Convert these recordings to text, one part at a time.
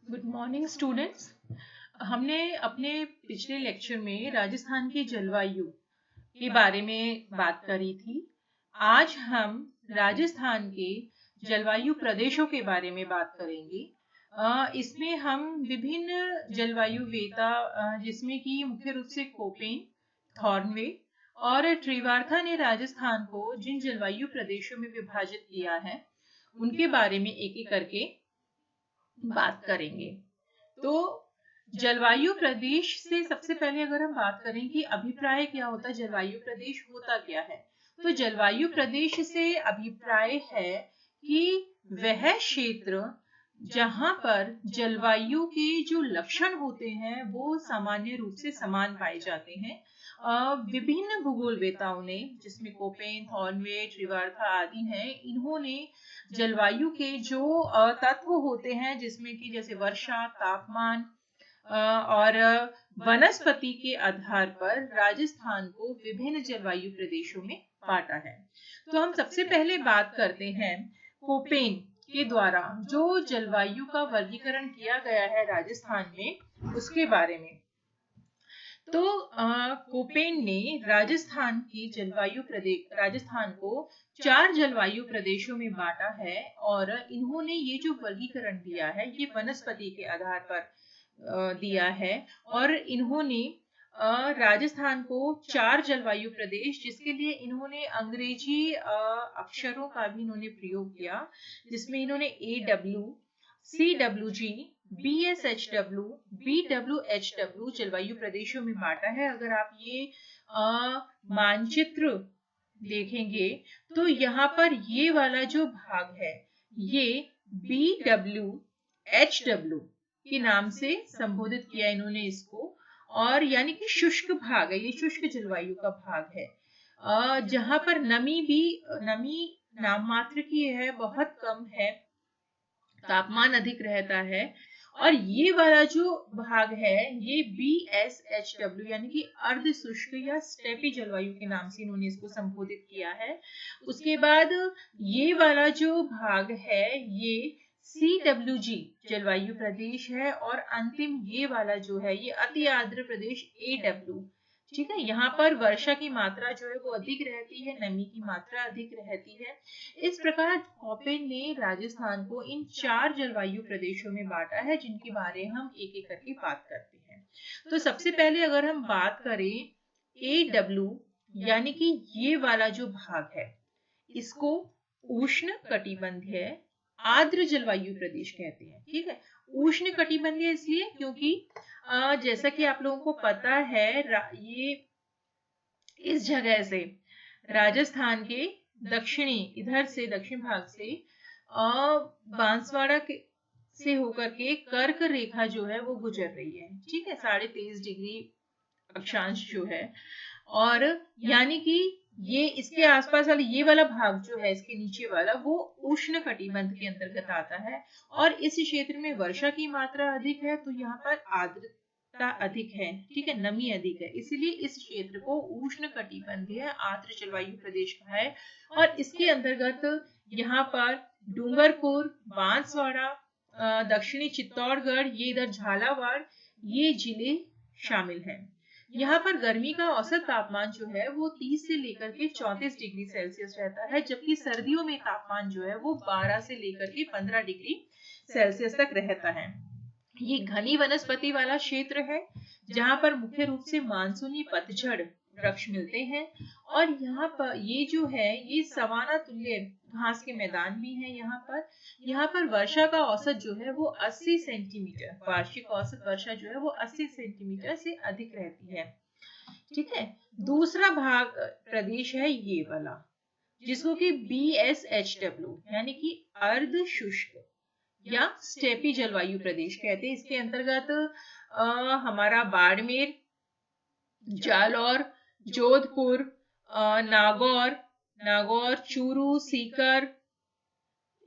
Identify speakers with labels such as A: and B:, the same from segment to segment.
A: Good morning students. हमने अपने पिछले लेक्चर में राजस्थान की जलवायु के बारे में बात करी थी। आज हम राजस्थान के जलवायु प्रदेशों के बारे में बात करेंगे। इसमें हम विभिन्न जलवायु वेता जिसमें कि मुख्य रूप से कोपेन, थॉर्नवे और ट्रिवार्था ने राजस्थान को जिन जलवायु प्रदेशों में विभाजित किया है उनके बारे में एक एक करके बात करेंगे। तो जलवायु प्रदेश से सबसे पहले अगर हम बात करें कि अभिप्राय क्या होता है, जलवायु प्रदेश होता क्या है, तो जलवायु प्रदेश से अभिप्राय है कि वह क्षेत्र जहां पर जलवायु के जो लक्षण होते हैं वो सामान्य रूप से समान पाए जाते हैं। विभिन्न भूगोलवेताओं ने, जिसमें कोपेन, थॉर्नवे, ट्रिवार्था आदि हैं, इन्होंने जलवायु के जो तत्व होते हैं जिसमें कि जैसे वर्षा, तापमान और वनस्पति के आधार पर राजस्थान को विभिन्न जलवायु प्रदेशों में बांटा है। तो हम सबसे पहले बात करते हैं कोपेन के द्वारा जो जलवायु का वर्गीकरण किया गया है राजस्थान में, उसके बारे में। तो कोपेन ने राजस्थान को 4 जलवायु प्रदेशों में बांटा है और इन्होंने ये जो वर्गीकरण दिया है ये वनस्पति के आधार पर दिया है। और इन्होंने राजस्थान को 4 जलवायु प्रदेश, जिसके लिए इन्होंने अंग्रेजी अक्षरों का भी इन्होंने प्रयोग किया, जिसमें इन्होंने AW, CWG, BSHW, BWHW जलवायु प्रदेशों में बांटा है। अगर आप ये मानचित्र देखेंगे तो यहाँ पर ये वाला जो भाग है ये BWHW के नाम से संबोधित किया इन्होंने इसको, और यानी कि शुष्क भाग है, ये शुष्क जलवायु का भाग है जहां पर नमी नाम मात्र की है, बहुत कम है, तापमान अधिक रहता है। और ये वाला जो भाग है ये BSHW यानी कि अर्ध शुष्क या स्टेपी जलवायु के नाम से इन्होंने इसको संबोधित किया है। उसके बाद ये वाला जो भाग है ये CWG जलवायु प्रदेश है, और अंतिम ये वाला जो है ये अति आर्द्र प्रदेश AW। ठीक है, यहाँ पर वर्षा की मात्रा जो है वो अधिक रहती है, नमी की मात्रा अधिक रहती है। इस प्रकार कोपेन ने राजस्थान को इन 4 जलवायु प्रदेशों में बांटा है, जिनके बारे हम एक एक करके बात करते हैं। तो सबसे पहले अगर हम बात करें AW यानी कि ये वाला जो भाग है इसको उष्ण कटिबंधीय आर्द्र जलवायु प्रदेश कहते हैं। ठीक है, उष्ण कटिबंधीय इसलिए क्योंकि जैसा कि आप लोगों को पता है ये इस जगह से राजस्थान के दक्षिण भाग से बांसवाड़ा से होकर के कर्क रेखा जो है वो गुजर रही है। ठीक है, 23.5 डिग्री अक्षांश जो है, और यानी कि ये इसके आसपास वाला ये वाला भाग जो है, इसके नीचे वाला, वो उष्ण कटिबंध के अंतर्गत आता है। और इस क्षेत्र में वर्षा की मात्रा अधिक है, तो यहाँ पर आर्द्रता अधिक है, ठीक है, नमी अधिक है, इसलिए इस क्षेत्र को उष्ण कटिबंधीय आर्द्र जलवायु प्रदेश कहा है। और इसके अंतर्गत यहाँ पर डूंगरपुर, बांसवाड़ा, दक्षिणी चित्तौड़गढ़, ये इधर झालावाड़, ये जिले शामिल हैं। यहाँ पर गर्मी का औसत तापमान जो है वो 30 से लेकर के 34 डिग्री सेल्सियस रहता है, जबकि सर्दियों में तापमान जो है वो 12 से लेकर के 15 डिग्री सेल्सियस तक रहता है। ये घनी वनस्पति वाला क्षेत्र है जहाँ पर मुख्य रूप से मानसूनी पतझड़ वृक्ष मिलते हैं, और यहाँ पर ये जो है ये सवाना तुल्य घास के मैदान भी हैं। यहाँ पर वर्षा का औसत जो है वो 80 सेंटीमीटर, वार्षिक औसत वर्षा जो है वो 80 सेंटीमीटर से अधिक रहती है। ठीक है, दूसरा भाग प्रदेश है ये वाला, जिसको कि BSHW यानी कि अर्ध शुष्क या स्टेपी जलवायु प्रदेश कहते हैं। इसके अंतर्गत हमारा बाड़मेर, जालौर, जोधपुर, नागौर, चूरू, सीकर,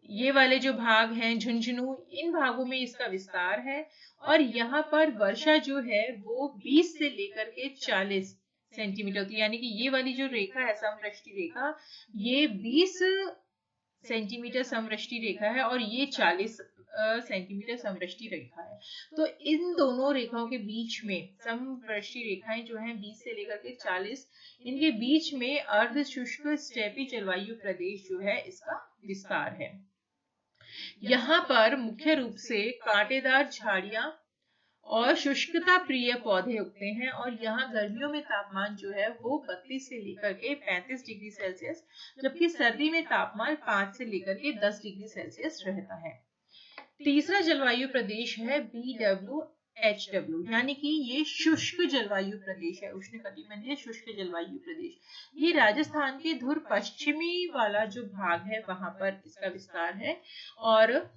A: ये वाले जो भाग हैं, झुंझुनू, इन भागों में इसका विस्तार है। और यहाँ पर वर्षा जो है वो 20 से लेकर के 40 सेंटीमीटर होती है, यानी कि ये वाली जो रेखा है समवृष्टि रेखा, ये 20 सेंटीमीटर समवृष्टि रेखा है और ये 40 सेंटीमीटर समवृष्टि रेखा है। तो इन दोनों रेखाओं के बीच में समवृष्टि रेखाएं जो हैं 20 से लेकर के 40, इनके बीच में अर्ध शुष्क स्टेपी जलवायु प्रदेश जो है इसका विस्तार है। यहाँ पर मुख्य रूप से कांटेदार झाड़ियां और शुष्कता प्रिय पौधे उगते हैं और यहाँ गर्मियों में तापमान जो है वो 32 से लेकर के 35 डिग्री सेल्सियस, जबकि सर्दी में तापमान 5 से लेकर के 10 डिग्री सेल्सियस रहता है। तीसरा जलवायु प्रदेश है BWHW, यानी कि ये शुष्क जलवायु प्रदेश है, उष्णकटिबंधीय शुष्क जलवायु प्रदेश। ये राजस्थान के धुर पश्चिमी वाला जो भाग है वहां पर इसका विस्तार है और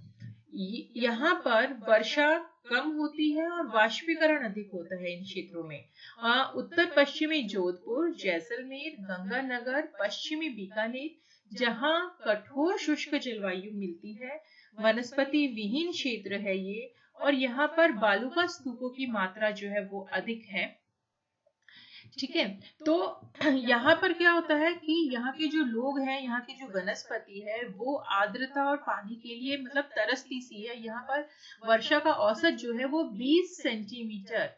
A: यहाँ पर वर्षा कम होती है और वाष्पीकरण अधिक होता है इन क्षेत्रों में। उत्तर पश्चिमी जोधपुर, जैसलमेर, गंगानगर, पश्चिमी बीकानेर, जहाँ कठोर शुष्क जलवायु मिलती है, वनस्पति विहीन क्षेत्र है ये, और यहाँ पर बालुका स्तूपों की मात्रा जो है वो अधिक है। ठीक है, तो यहाँ पर क्या होता है कि यहाँ के जो लोग हैं, यहाँ की जो वनस्पति है वो आर्द्रता और पानी के लिए मतलब तरसती सी है। यहाँ पर वर्षा का औसत जो है वो 20 सेंटीमीटर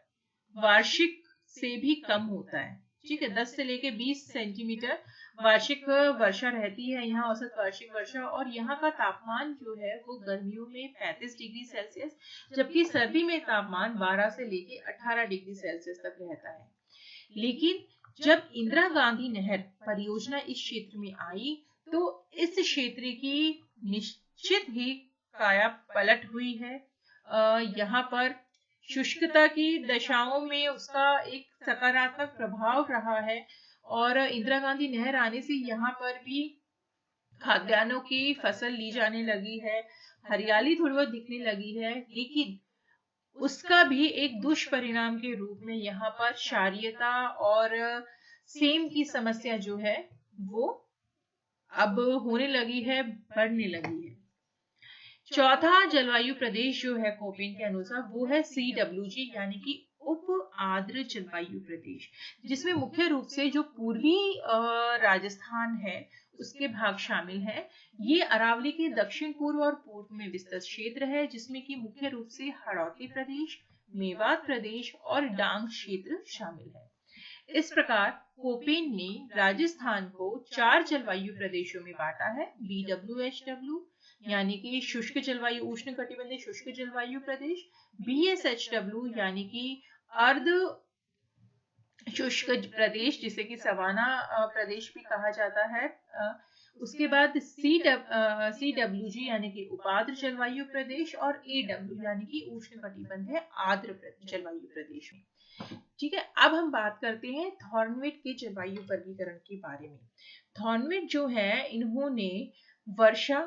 A: वार्षिक से भी कम होता है। ठीक है, 10 से लेके 20 सेंटीमीटर वार्षिक वर्षा रहती है यहाँ, औसत वार्षिक वर्षा। और यहाँ का तापमान जो है वो गर्मियों में 35 डिग्री सेल्सियस, जबकि सर्दी में तापमान 12 से लेके 18 डिग्री सेल्सियस तक रहता है। लेकिन जब इंदिरा गांधी नहर परियोजना इस क्षेत्र में आई तो इस क्षेत्र की निश्चित ही काया पलट हुई है। यहाँ पर शुष्कता की दशाओं में उसका एक सकारात्मक प्रभाव रहा है और इंदिरा गांधी नहर आने से यहाँ पर भी खाद्यान्नों की फसल ली जाने लगी है, हरियाली थोड़ी बहुत दिखने लगी है। लेकिन उसका भी एक दुष्परिणाम के रूप में यहाँ पर क्षारीयता और सेम की समस्या जो है वो अब होने लगी है, बढ़ने लगी है। चौथा जलवायु प्रदेश जो है कोपेन के अनुसार वो है CWG, यानी कि उप आर्द्र जलवायु प्रदेश, जिसमें मुख्य रूप से जो पूर्वी राजस्थान है उसके भाग शामिल है। ये अरावली के दक्षिण पूर्व और पूर्व में विस्तृत क्षेत्र है, जिसमें कि मुख्य रूप से हाड़ौती प्रदेश, मेवात प्रदेश और डांग क्षेत्र शामिल है। इस प्रकार कोपेन ने राजस्थान को 4 जलवायु प्रदेशों में बांटा है। BWHW यानी कि शुष्क जलवायु उष्णकटिबंधीय शुष्क जलवायु प्रदेश, BSHW यानी कि अर्ध शुष्क प्रदेश जिसे कि सवाना प्रदेश भी कहा जाता है। उसके बाद CWG यानी कि उपाद्र जलवायु प्रदेश और AW यानी कि उष्णकटिबंधीय आर्द्र जलवायु प्रदेश में। ठीक है, अब हम बात करते हैं थॉर्नविट के जलवायु वर्गीकरण के बारे में। थॉर्नविट जो है इन्होंने वर्षा,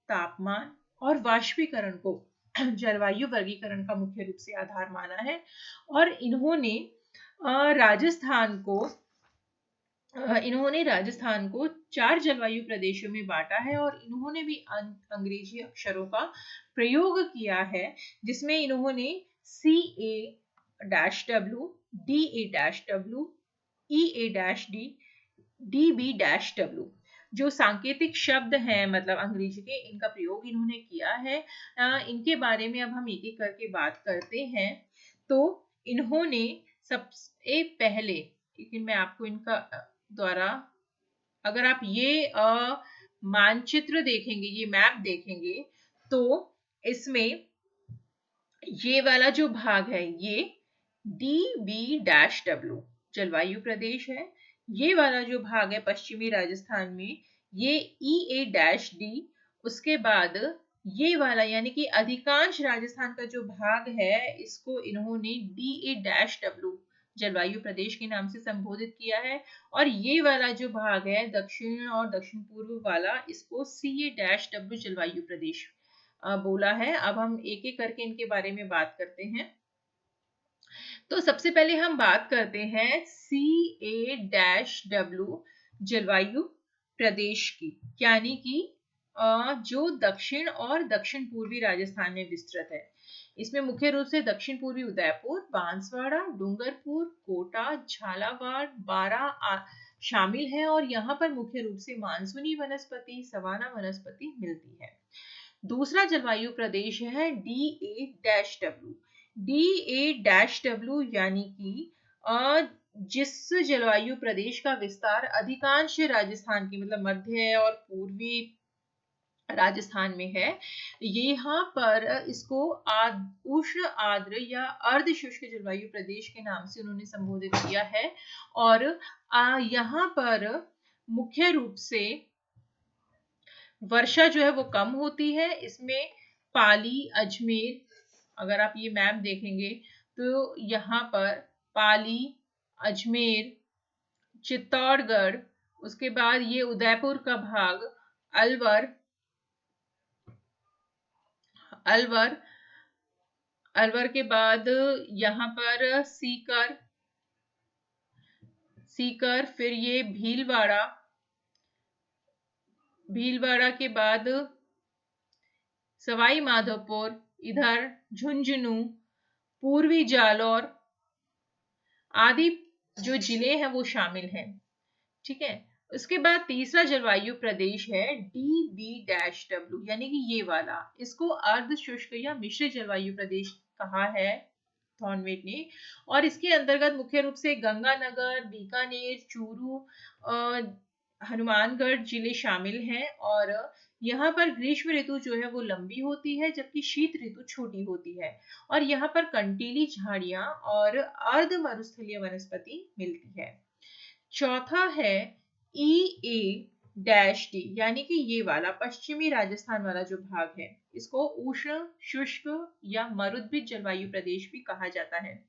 A: तापमान और वाष्पीकरण को जलवायु वर्गीकरण का मुख्य रूप से आधार माना है और इन्होंने राजस्थान को 4 जलवायु प्रदेशों में बांटा है और इन्होंने भी अंग्रेजी अक्षरों का प्रयोग किया है, जिसमें इन्होंने CA-W, DA-W, EA-D, DB-W जो सांकेतिक शब्द हैं मतलब अंग्रेजी के, इनका प्रयोग इन्होंने किया है। इनके बारे में अब हम एक एक करके बात करते हैं। तो इन्होंने सबसे पहले, लेकिन मैं आपको इनका द्वारा, अगर आप ये मानचित्र देखेंगे, ये मैप देखेंगे, तो इसमें ये वाला जो भाग है ये DB-W जलवायु प्रदेश है। ये वाला जो भाग है पश्चिमी राजस्थान में ये EA-D, उसके बाद ये वाला यानी कि अधिकांश राजस्थान का जो भाग है इसको इन्होंने DA-W जलवायु प्रदेश के नाम से संबोधित किया है और ये वाला जो भाग है दक्षिण और दक्षिण पूर्व वाला इसको CA-W जलवायु प्रदेश बोला है। अब हम एक एक करके इनके बारे में बात करते हैं। तो सबसे पहले हम बात करते हैं CA-W जलवायु प्रदेश की, यानी कि जो दक्षिण और दक्षिण पूर्वी राजस्थान में विस्तृत है। इसमें मुख्य रूप से दक्षिण पूर्वी उदयपुर, बांसवाड़ा, डूंगरपुर, कोटा, झालावाड़, बारां शामिल है और यहाँ पर मुख्य रूप से मानसूनी वनस्पति, सवाना वनस्पति मिलती है। दूसरा जलवायु प्रदेश है DA-W। DA-W यानी कि जिस जलवायु प्रदेश का विस्तार अधिकांश राजस्थान की मतलब मध्य और पूर्वी राजस्थान में है, यहाँ पर इसको उष्ण आर्द्र या अर्ध शुष्क जलवायु प्रदेश के नाम से उन्होंने संबोधित किया है। और यहाँ पर मुख्य रूप से वर्षा जो है वो कम होती है। इसमें पाली, अजमेर, अगर आप ये मैप देखेंगे तो यहाँ पर पाली, अजमेर, चित्तौड़गढ़, उसके बाद ये उदयपुर का भाग, अलवर के बाद यहाँ पर सीकर, फिर ये भीलवाड़ा के बाद सवाई माधोपुर, इधर झुंझुनू, पूर्वी जालौर आदि जो जिले हैं वो शामिल हैं। ठीक है। उसके बाद तीसरा जलवायु प्रदेश है DB-W यानी कि ये वाला, इसको अर्ध शुष्क या मिश्र जलवायु प्रदेश कहा है थॉर्नवेट ने। और इसके अंतर्गत मुख्य रूप से गंगानगर, बीकानेर, चूरू, हनुमानगढ़ जिले शामिल हैं। और यहाँ पर ग्रीष्म ऋतु जो है वो लंबी होती है जबकि शीत ऋतु छोटी होती है। और यहाँ पर कंटीली झाड़ियां और अर्ध मरुस्थलीय वनस्पति मिलती है। चौथा है EA-D यानी कि ये वाला पश्चिमी राजस्थान वाला जो भाग है, इसको उष्ण शुष्क या मरुद्भिद जलवायु प्रदेश भी कहा जाता है।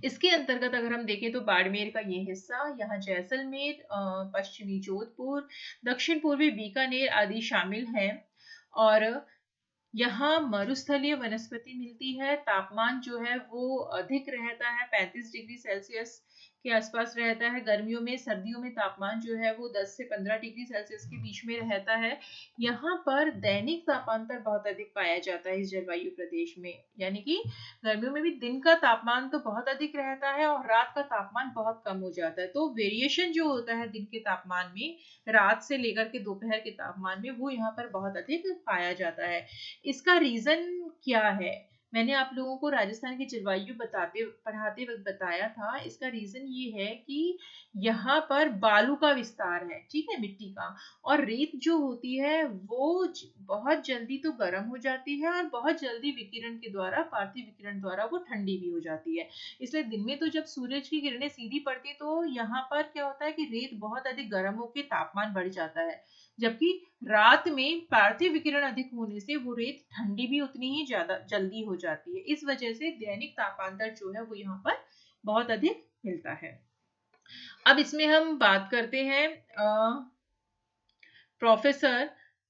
A: इसके अंतर्गत अगर हम देखें तो बाड़मेर का ये हिस्सा, यहाँ जैसलमेर, पश्चिमी जोधपुर, दक्षिण पूर्वी बीकानेर आदि शामिल हैं। और यहाँ मरुस्थलीय वनस्पति मिलती है। तापमान जो है वो अधिक रहता है, 35 डिग्री सेल्सियस के आसपास रहता है गर्मियों में। सर्दियों में तापमान जो है वो 10 से 15 डिग्री सेल्सियस के बीच में रहता है। यहाँ पर दैनिक तापांतर बहुत अधिक पाया जाता है इस जलवायु प्रदेश में, यानी कि गर्मियों में भी दिन का तापमान तो बहुत अधिक रहता है और रात का तापमान बहुत कम हो जाता है। तो वेरिएशन जो होता है दिन के तापमान में रात से लेकर के दोपहर के तापमान में, वो यहाँ पर बहुत अधिक पाया जाता है। इसका रीजन क्या है? मैंने आप लोगों को राजस्थान की जलवायु पढ़ाते वक्त बताया था। इसका रीजन ये है कि यहाँ पर बालू का विस्तार है, ठीक है, मिट्टी का। और रेत जो होती है वो बहुत जल्दी तो गर्म हो जाती है और बहुत जल्दी विकिरण के द्वारा, पार्थिव विकिरण द्वारा वो ठंडी भी हो जाती है। इसलिए दिन में तो जब सूरज की किरणें सीधी पड़ती तो यहाँ पर क्या होता है कि रेत बहुत अधिक गर्म होकर तापमान बढ़ जाता है, जबकि रात में पार्थिव विकिरण अधिक होने से वो रेत ठंडी भी उतनी ही ज्यादा जल्दी हो जाती है। इस वजह से दैनिक तापांतर जो है वो यहाँ पर बहुत अधिक मिलता है। अब इसमें हम बात करते हैं प्रोफेसर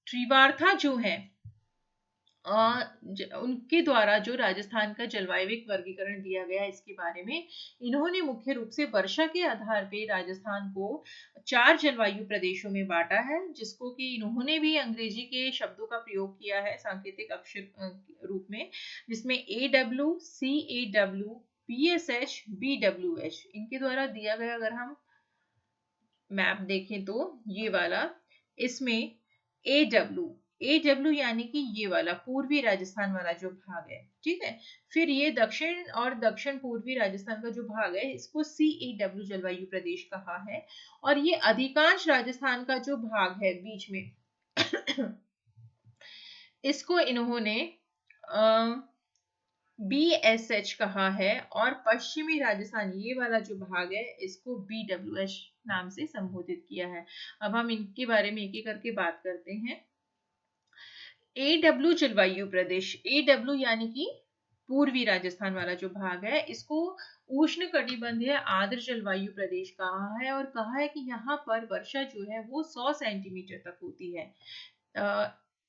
A: त्रिवार्था जो है, उनके द्वारा जो राजस्थान का जलवायविक वर्गीकरण दिया गया है इसके बारे में। इन्होंने मुख्य रूप से वर्षा के आधार पे राजस्थान को 4 जलवायु प्रदेशों में बांटा है, जिसको कि इन्होंने भी अंग्रेजी के शब्दों का प्रयोग किया है सांकेतिक अक्षर रूप में, जिसमें AW, CAW, PSH, BWH इनके द्वारा दिया गया। अगर हम मैप देखें तो ये वाला, इसमें AW यानी कि ये वाला पूर्वी राजस्थान वाला जो भाग है, ठीक है। फिर ये दक्षिण और दक्षिण पूर्वी राजस्थान का जो भाग है इसको CAW जलवायु प्रदेश कहा है। और ये अधिकांश राजस्थान का जो भाग है बीच में इसको इन्होंने BSH कहा है। और पश्चिमी राजस्थान ये वाला जो भाग है इसको BWH नाम से संबोधित किया है। अब हम इनके बारे में एक एक करके बात करते हैं। AW जलवायु प्रदेश, AW यानी कि पूर्वी राजस्थान वाला जो भाग है, इसको उष्ण कटिबंधीय आर्द्र जलवायु प्रदेश कहा है। और कहा है कि यहाँ पर वर्षा जो है वो 100 सेंटीमीटर तक होती है।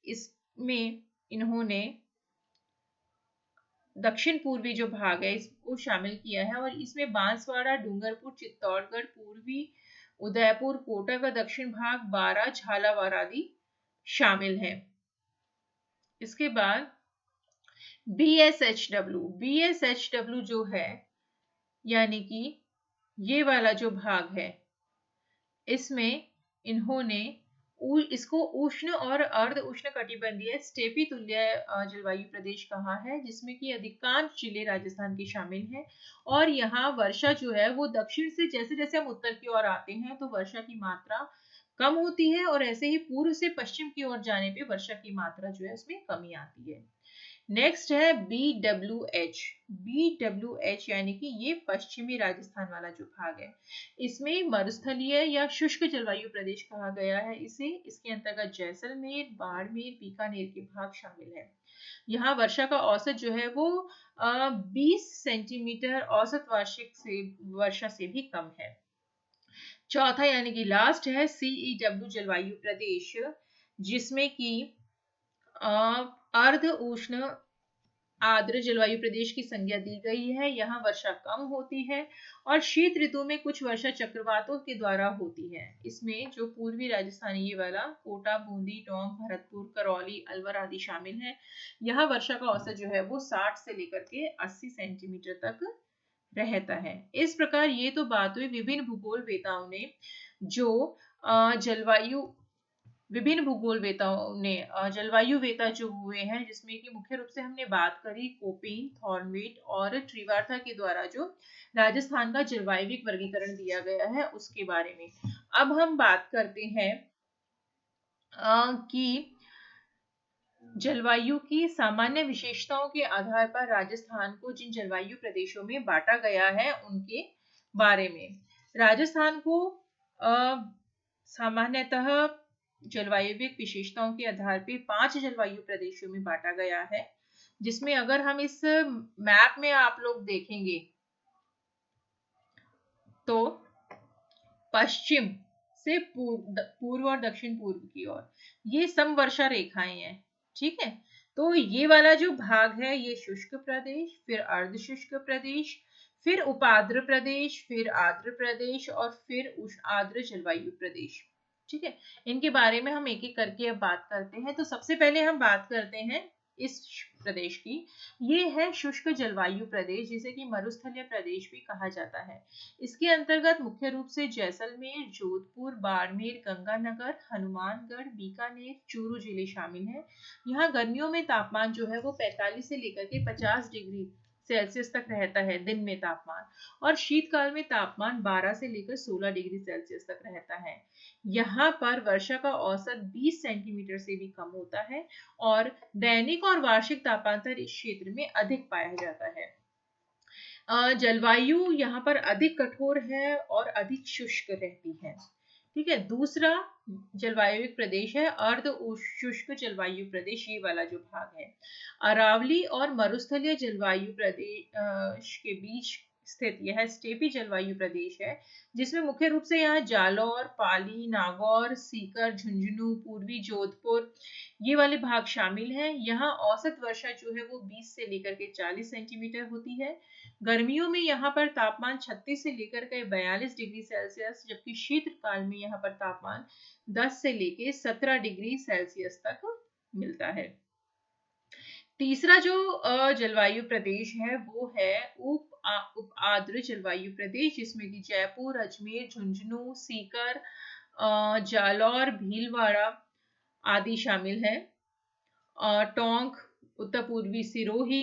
A: इसमें इन्होंने दक्षिण पूर्वी जो भाग है इसको शामिल किया है। और इसमें बांसवाड़ा, डूंगरपुर, चित्तौड़गढ़, पूर्वी उदयपुर, कोटा का दक्षिण भाग, बारा, झालावाड़ आदि शामिल है। इसके बाद BSHW जो है, यानी कि ये वाला जो भाग है, इसमें इन्होंने इसको उष्ण और अर्ध उष्ण कटिबंधीय स्टेपी तुल्य जलवायु प्रदेश कहा है, जिसमें कि अधिकांश जिले राजस्थान के शामिल हैं। और यहाँ वर्षा जो है वो दक्षिण से, जैसे जैसे हम उत्तर की ओर आते हैं तो वर्षा की मात्रा कम होती है, और ऐसे ही पूर्व से पश्चिम की ओर जाने पे वर्षा की मात्रा जो है उसमें कमी आती है। नेक्स्ट है BWH। BWH यानी कि ये पश्चिमी राजस्थान वाला जो भाग है, इसमें मरुस्थलीय या शुष्क जलवायु प्रदेश कहा गया है इसे। इसके अंतर्गत जैसलमेर, बाड़मेर, बीकानेर के भाग शामिल है। यहाँ वर्षा का औसत जो है वो 20 सेंटीमीटर औसत वार्षिक से वर्षा से भी कम है। चौथा यानी कि लास्ट है CEW जलवायु प्रदेश, जिसमें कि अर्ध उष्ण आर्द्र जलवायु प्रदेश की संज्ञा दी गई है। यहाँ वर्षा कम होती है और शीत ऋतु में कुछ वर्षा चक्रवातों के द्वारा होती है। इसमें जो पूर्वी राजस्थानी ये वाला कोटा, बूंदी, टोंक, भरतपुर, करौली, अलवर आदि शामिल है। यहाँ वर्षा का औसत जो है वो 60 से लेकर के 80 सेंटीमीटर तक रहता है। इस प्रकार ये तो बात हुई विभिन्न भूगोल वेताओं ने जो जलवायु विभिन्न भूगोल वेताओं ने जलवायु वेता जो हुए हैं, जिसमें कि मुख्य रूप से हमने बात करी कोपेन, थॉर्नवेट और ट्रिवार्था के द्वारा जो राजस्थान का जलवायविक वर्गीकरण दिया गया है उसके बारे में। अब हम बात करते हैं कि जलवायु की सामान्य विशेषताओं के आधार पर राजस्थान को जिन जलवायु प्रदेशों में बांटा गया है उनके बारे में। राजस्थान को सामान्यतः जलवायु विशेषताओं के आधार पर 5 जलवायु प्रदेशों में बांटा गया है, जिसमें अगर हम इस मैप में आप लोग देखेंगे तो पश्चिम से पूर्व और दक्षिण पूर्व की ओर ये समवर्षा रेखाएं हैं, ठीक है। तो ये वाला जो भाग है ये शुष्क प्रदेश, फिर अर्ध शुष्क प्रदेश, फिर उपाद्र प्रदेश, फिर आर्द्र प्रदेश और फिर आर्द्र जलवायु प्रदेश, ठीक है। इनके बारे में हम एक एक करके अब बात करते हैं। तो सबसे पहले हम बात करते हैं इस प्रदेश की। ये है शुष्क जलवायु प्रदेश, जिसे कि मरुस्थलीय प्रदेश भी कहा जाता है। इसके अंतर्गत मुख्य रूप से जैसलमेर, जोधपुर, बाड़मेर, गंगानगर, हनुमानगढ़, बीकानेर, चूरू जिले शामिल हैं। यहाँ गर्मियों में तापमान जो है वो 45 से लेकर के 50 डिग्री सेल्सियस तक रहता है दिन में तापमान, और शीतकाल में तापमान 12 से लेकर 16 डिग्री सेल्सियस तक रहता है। यहाँ पर वर्षा का औसत 20 सेंटीमीटर से भी कम होता है और दैनिक और वार्षिक तापांतर इस क्षेत्र में अधिक पाया जाता है। जलवायु यहाँ पर अधिक कठोर है और अधिक शुष्क रहती है, ठीक है। दूसरा जलवायु प्रदेश है अर्ध शुष्क जलवायु प्रदेश, ये वाला जो भाग है अरावली और मरुस्थलीय जलवायु प्रदेश के बीच स्थित यह स्टेपी जलवायु प्रदेश है, जिसमें मुख्य रूप से यहाँ जालौर, पाली, नागौर, सीकर, झुंझुनू, पूर्वी जोधपुर ये वाले भाग शामिल हैं। यहाँ औसत वर्षा जो है वो 20 से लेकर के 40 सेंटीमीटर होती है। गर्मियों में यहाँ पर तापमान 36 से लेकर के 42 डिग्री सेल्सियस, जबकि शीतकाल में यहाँ पर तापमान 10 से लेकर 17 डिग्री सेल्सियस तक मिलता है। तीसरा जो जलवायु प्रदेश है वो है उप आर्द्र जलवायु प्रदेश, जिसमें कि जयपुर, अजमेर, झुंझुनू, सीकर, जालौर, भीलवाड़ा आदि शामिल है। टोंक, उत्तर पूर्वी सिरोही,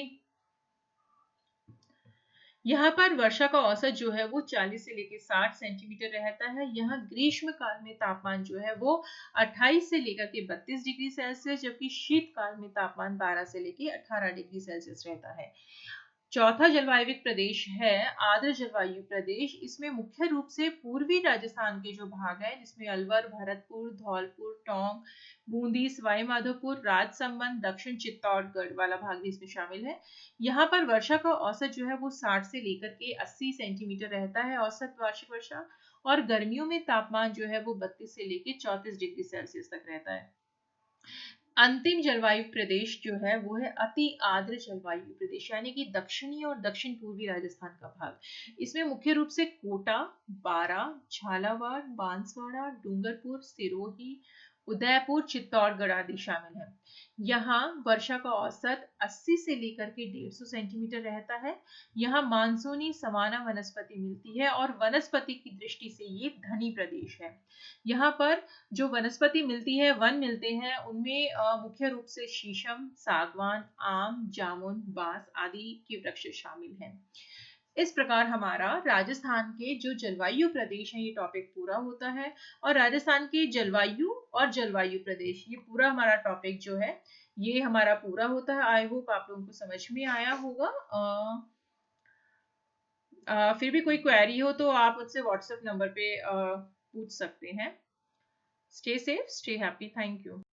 A: यहाँ पर वर्षा का औसत जो है वो 40 से लेकर 60 सेंटीमीटर रहता है। यहाँ ग्रीष्म काल में तापमान जो है वो 28 से लेकर के 32 डिग्री सेल्सियस, जबकि शीतकाल में तापमान 12 से लेकर 18 डिग्री सेल्सियस रहता है। चौथा जलवायु प्रदेश है आर्द्र जलवायु प्रदेश। इसमें मुख्य रूप से पूर्वी राजस्थान के जो भाग है, जिसमें अलवर, भरतपुर, धौलपुर, टोंक, बूंदी, सवाई माधोपुर, राजसमंद, दक्षिण चित्तौड़गढ़ वाला भाग भी इसमें शामिल है। यहाँ पर वर्षा का औसत जो है वो 60 से लेकर के 80 सेंटीमीटर रहता है औसत वार्षिक वर्षा, और गर्मियों में तापमान जो है वो 32 से लेकर 34 डिग्री सेल्सियस तक रहता है। अंतिम जलवायु प्रदेश जो है वो है अति आर्द्र जलवायु प्रदेश, यानी कि दक्षिणी और दक्षिण पूर्वी राजस्थान का भाग। इसमें मुख्य रूप से कोटा, बारा, झालावाड़, बांसवाड़ा, डूंगरपुर, सिरोही, उदयपुर, चित्तौड़गढ़ आदि शामिल हैं। यहाँ वर्षा का औसत 80 से लेकर के 150 सेंटीमीटर रहता है। यहाँ मानसूनी सवाना वनस्पति मिलती है और वनस्पति की दृष्टि से ये धनी प्रदेश है। यहाँ पर जो वनस्पति मिलती है, वन मिलते हैं, उनमें मुख्य रूप से शीशम, सागवान, आम, जामुन, बांस आदि के वृक्ष शामिल हैं। इस प्रकार हमारा राजस्थान के जो जलवायु प्रदेश है ये टॉपिक पूरा होता है। और राजस्थान के जलवायु और जलवायु प्रदेश, ये पूरा हमारा टॉपिक जो है ये हमारा पूरा होता है। आई होप आप लोगों को समझ में आया होगा। फिर भी कोई क्वेरी हो तो आप मुझसे व्हाट्सएप नंबर पे पूछ सकते हैं। Stay safe, stay happy, thank you.